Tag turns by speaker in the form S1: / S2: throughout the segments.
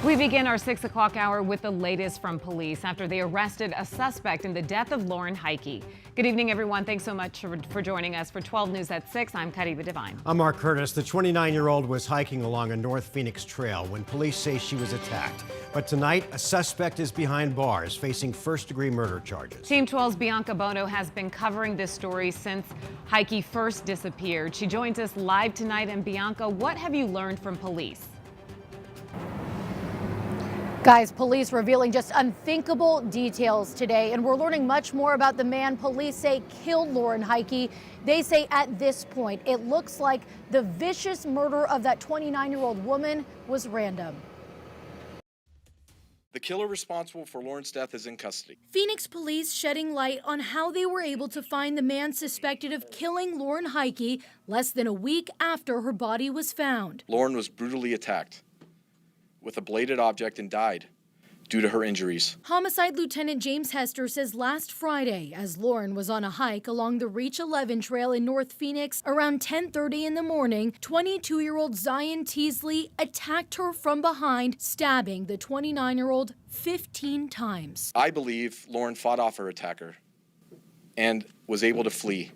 S1: We begin our 6 o'clock hour with the latest from police after they arrested a suspect in the death of Lauren Heike. Good evening, everyone. Thanks so much for joining us for 12 News at 6. I'm Kariba Devine.
S2: I'm Mark Curtis. The 29-year-old was hiking along a North Phoenix trail when police say she was attacked. But tonight, a suspect is behind bars facing first-degree murder charges.
S1: Team 12's Bianca Bono has been covering this story since Heike first disappeared. She joins us live tonight. And Bianca, what have you learned from police?
S3: Guys, police revealing just unthinkable details today, and we're learning much more about the man police say killed Lauren Heike. They say at this point, it looks like the vicious murder of that 29-year-old woman was random.
S4: The killer responsible for Lauren's death is in custody.
S3: Phoenix police shedding light on how they were able to find the man suspected of killing Lauren Heike less than a week after her body was found.
S4: Lauren was brutally attacked with a bladed object and died due to her injuries.
S3: Homicide Lieutenant James Hester says last Friday, as Lauren was on a hike along the Reach 11 trail in North Phoenix around 10:30 in the morning, 22-year-old Zion Teasley attacked her from behind, stabbing the 29-year-old 15 times.
S4: I believe Lauren fought off her attacker and was able to flee,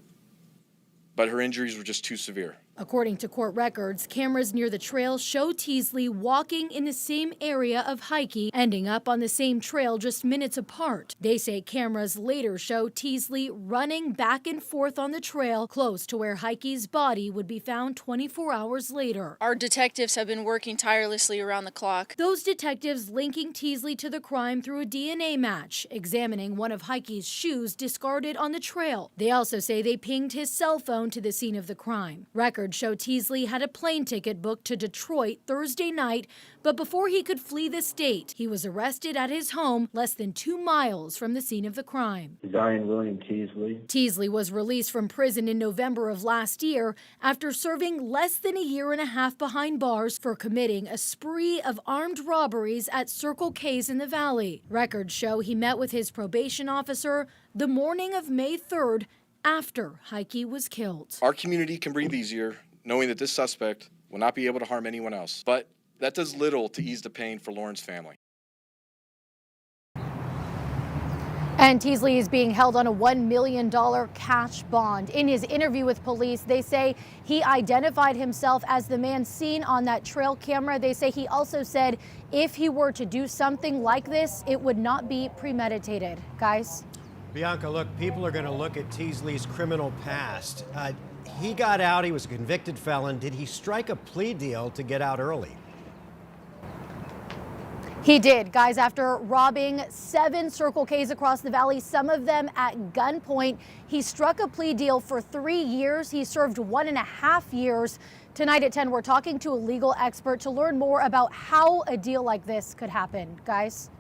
S4: but her injuries were just too severe.
S3: According to court records, cameras near the trail show Teasley walking in the same area of Heike, ending up on the same trail just minutes apart. They say cameras later show Teasley running back and forth on the trail close to where Heike's body would be found 24 hours later.
S5: Our detectives have been working tirelessly around the clock.
S3: Those detectives linking Teasley to the crime through a DNA match, examining one of Heike's shoes discarded on the trail. They also say they pinged his cell phone to the scene of the crime. Records show Teasley had a plane ticket booked to Detroit Thursday night, but before he could flee the state, he was arrested at his home less than 2 miles from the scene of the crime.
S6: Zion William Teasley.
S3: Teasley was released from prison in November of last year after serving less than a year and a half behind bars for committing a spree of armed robberies at Circle K's in the Valley. Records show he met with his probation officer the morning of May 3rd after Heike was killed.
S4: Our community can breathe easier knowing that this suspect will not be able to harm anyone else, but that does little to ease the pain for Lauren's family.
S3: And Teasley is being held on a $1 million cash bond. In his interview with police, they say he identified himself as the man seen on that trail camera. They say he also said if he were to do something like this, it would not be premeditated. Guys?
S2: Bianca, look, people are going to look at Teasley's criminal past. He got out. He was a convicted felon. Did he strike a plea deal to get out early?
S3: He did, guys, after robbing 7 Circle K's across the valley, some of them at gunpoint. He struck a plea deal for 3 years. He served 1.5 years. Tonight at 10, we're talking to a legal expert to learn more about how a deal like this could happen. Guys?